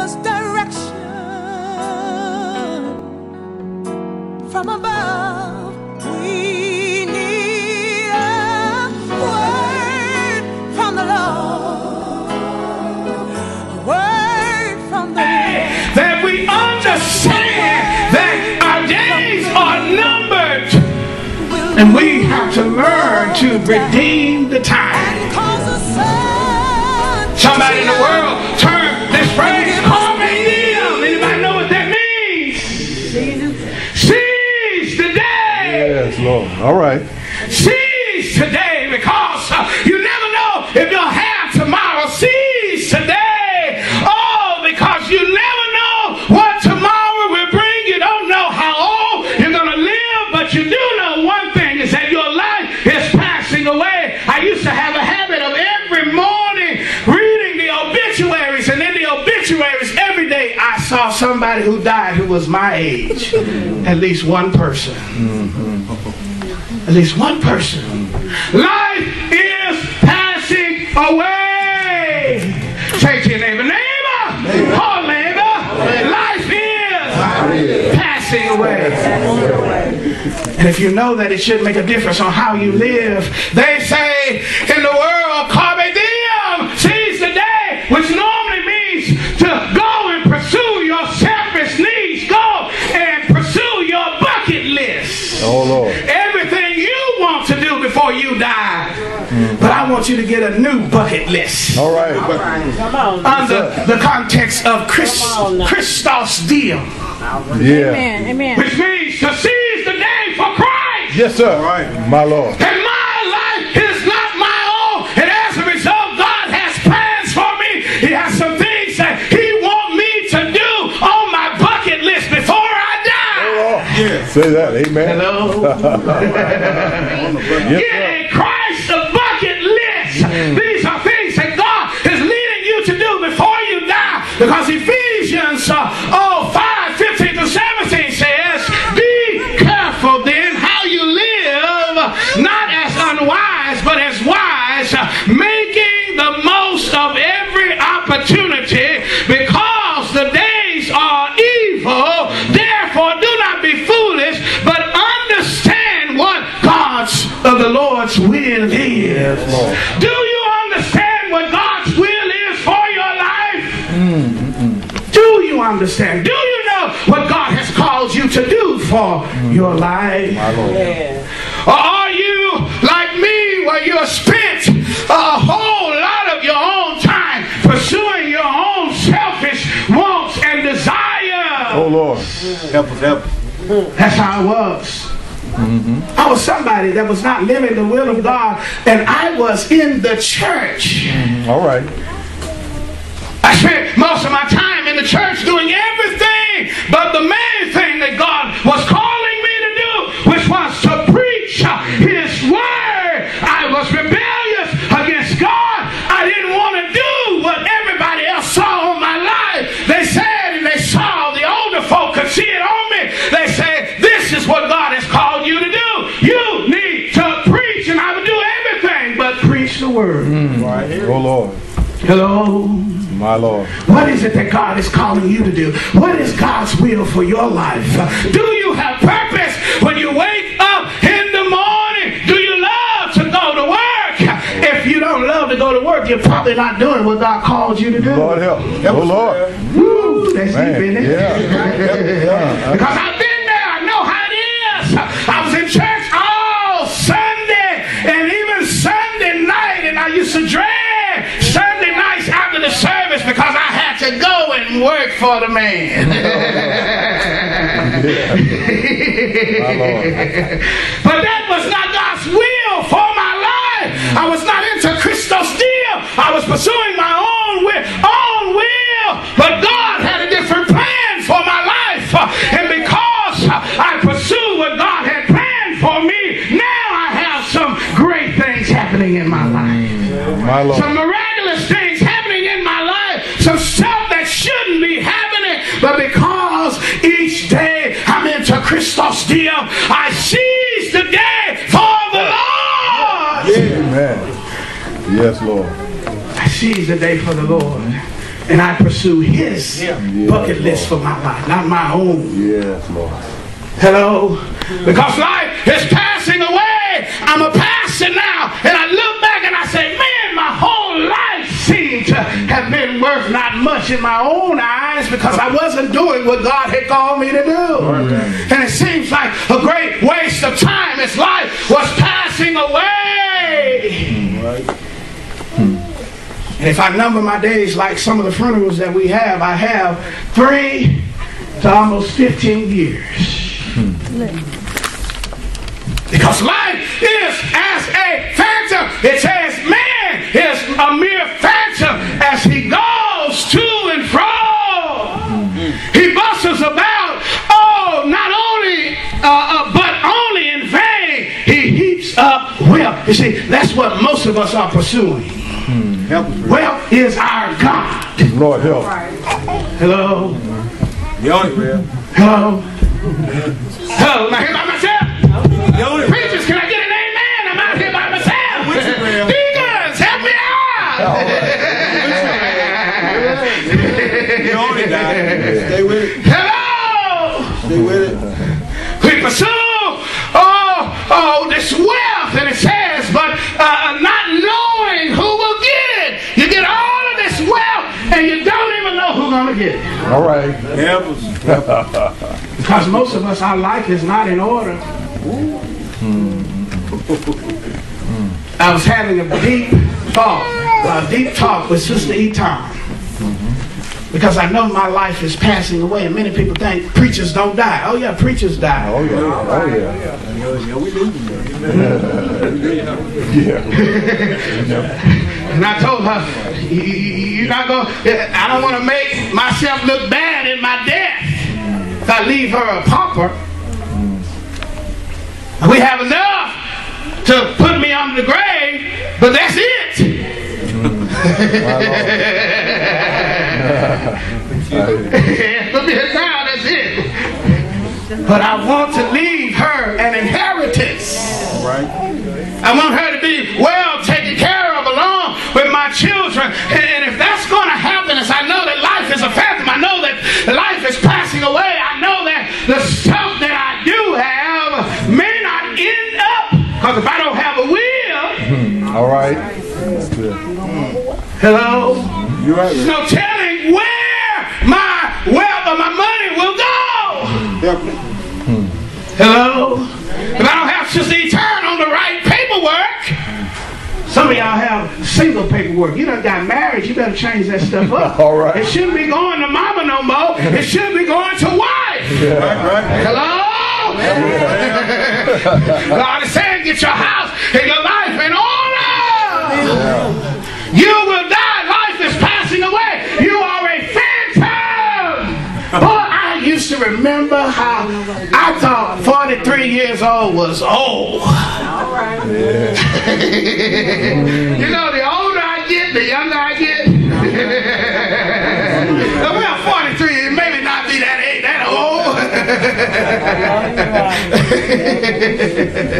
us direction from above. We need a word from the Lord, a word from the Lord. That we understand that our days are numbered, and we have to learn to redeem the time. Somebody in the world turn this phrase, call me Neil. Anybody know what that means? Seize the day. Yes, Lord. All right. Seize today, because you never know if you'll have tomorrow. Seize today. Oh, because you never know what tomorrow will bring. You don't know how old you're going to live, but you do know one thing, is that your life is passing away. I used to have a habit of every morning reading the obituaries, and in the obituaries every day I saw somebody who died who was my age. At least one person. At least one person. Life is passing away. Say to your neighbor, neighbor, call neighbor, life is passing away. And if you know that it should make a difference on how you live, they say in the world, carpe diem, seize the day, which normally means to go and pursue your selfish needs. Go and pursue your bucket list. Oh, Lord. Everything you want to do before you die. But I want you to get a new bucket list. All right. Under the context of Christos Diem. Yeah. Amen. Amen. Which means to seize the day for Christ. Yes, sir. All right. My Lord. And my life is not my own. And as a result, God has plans for me. He has some things that He wants me to do on my bucket list before I die. Oh, yeah. Say that. Amen. Hello. Yes, Get a Christ a bucket list. These are things that God is leading you to do before you die. Because Ephesians 5:15-17 says, be careful then how you live, not as unwise, but as wise, making the most of every opportunity, because the days are evil. Therefore, do not be foolish, but understand what the Lord's will is. Do you understand what God's will is for your life? Do you understand? Do you know what God has called you to do for your life? Or are you like me, where you're spent a whole lot of your own time pursuing your own selfish wants and desires? Oh, Lord. Help us, help us. That's how it was. I was somebody that was not living the will of God, and I was in the church. All right. I spent most of my time in the church doing everything but the main thing that God was calling me to do, which was to preach His word. I was rebellious against God. I didn't want to do what everybody else saw on my life. They said, and they saw, the older folk could see it on me. They said, this is what God has called you to do. You need to preach, and I would do everything but preach the word. Right here. Oh, Lord. Hello. My Lord. What is it that God is calling you to do? What is God's will for your life? Do you have purpose when you wake up in the morning? Do you love to go to work? If you don't love to go to work, you're probably not doing what God called you to do. Lord help. Oh, Lord. Woo, that's deep, isn't it? Yeah. Because I've been there. I know how it is. I was in church all Sunday and even Sunday night, and I used to drag Sunday nights after the service because I had to go and work for the man. But that was not God's will for my life. I was not into Christos Diem. I was pursuing my own will. But God had a different plan for my life. And because I pursued what God had planned for me, now I have some great things happening in my life. My Lord. Some miraculous things happening in my life. Some stuff that shouldn't be happening. But because each day I'm into Christos Diem, I seize the day for the Lord. Amen. Yes, Lord. I seize the day for the Lord. And I pursue his bucket list for my life, not my own. Yes, Lord. Hello? Because life is passing away. I'm a pastor now. And I look back and I say, man, my whole life seemed to have been worth not much in my own eyes because I wasn't doing what God had called me to do. And it seems like a great waste of time as life was passing away. And if I number my days like some of the funerals that we have, I have 3 to almost 15 years. Because life is as a phantom. It says man is a mere phantom as he goes to and fro. He bustles about, not only, but only in vain. He heaps up wealth. You see, that's what most of us are pursuing. Wealth is our God. Lord help. Hello? Hello? Hello? Am I here by myself? Preachers, can I get an amen? I'm out here by myself. Deacons, help me out. Stay with it. Hello? Stay with it. We pursue this wealth, and it says, but not knowing who will get it. You get all of this wealth, and you don't even know who's going to get it. All right. Help us. Because most of us, our life is not in order. I was having a deep talk with Sister Eton. Because I know my life is passing away, and many people think preachers don't die. Oh yeah, preachers die. Oh yeah. Oh yeah. And I told her, you're not going. I don't want to make myself look bad in my death. If I leave her a pauper, we have enough to put me under the grave, but that's it. That's it. But I want to leave her an inheritance. I want her to be well taken care of along with my children. And if that's going to happen, as I know that life is a phantom, I know that life is passing away, I know that the stuff that I do have may not end up, because if I don't have a will, all right. hello? You're right. There's no telling where my wealth or my money will go. Hello? If I don't have Sister Etern on the right paperwork, some of y'all have single paperwork. You done got married, you better change that stuff up. All right. It shouldn't be going to mama no more. It should be going to wife. Yeah. Hello? God is saying, get your house and your life in order. You will die. Life is passing away. You are a phantom. Boy, I used to remember how I thought 43 years old was old. You know, the older I get, the younger I get. Well, 43, maybe not be that old.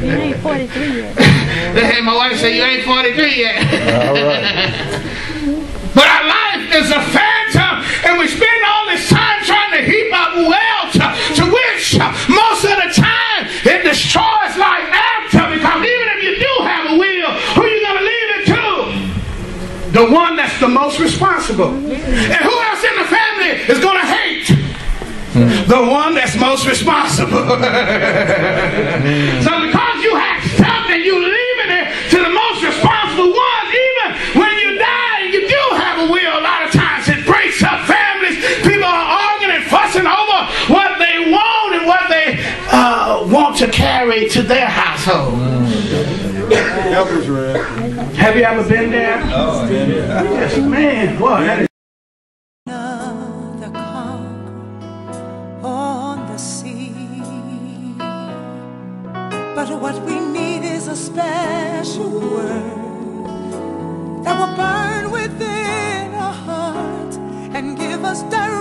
You ain't 43 yet. My wife said, you ain't 43 yet. All right. But our life is a phantom, and we spend all this time trying to heap up wealth, to which most of the time it destroys life after, because even if you do have a will, who are you going to leave it to? The one that's the most responsible. And who else in the family is going to hate? The one that's most responsible. So because you have stuff and you leaving it to the most responsible ones, even when you die and you do have a will, a lot of times it breaks up families. People are arguing and fussing over what they want and what they want to carry to their household. Have you ever been there? Oh, Yes, man. Boy, that is Another calm on the sea. But what we need is a special word that will burn within our hearts and give us direction.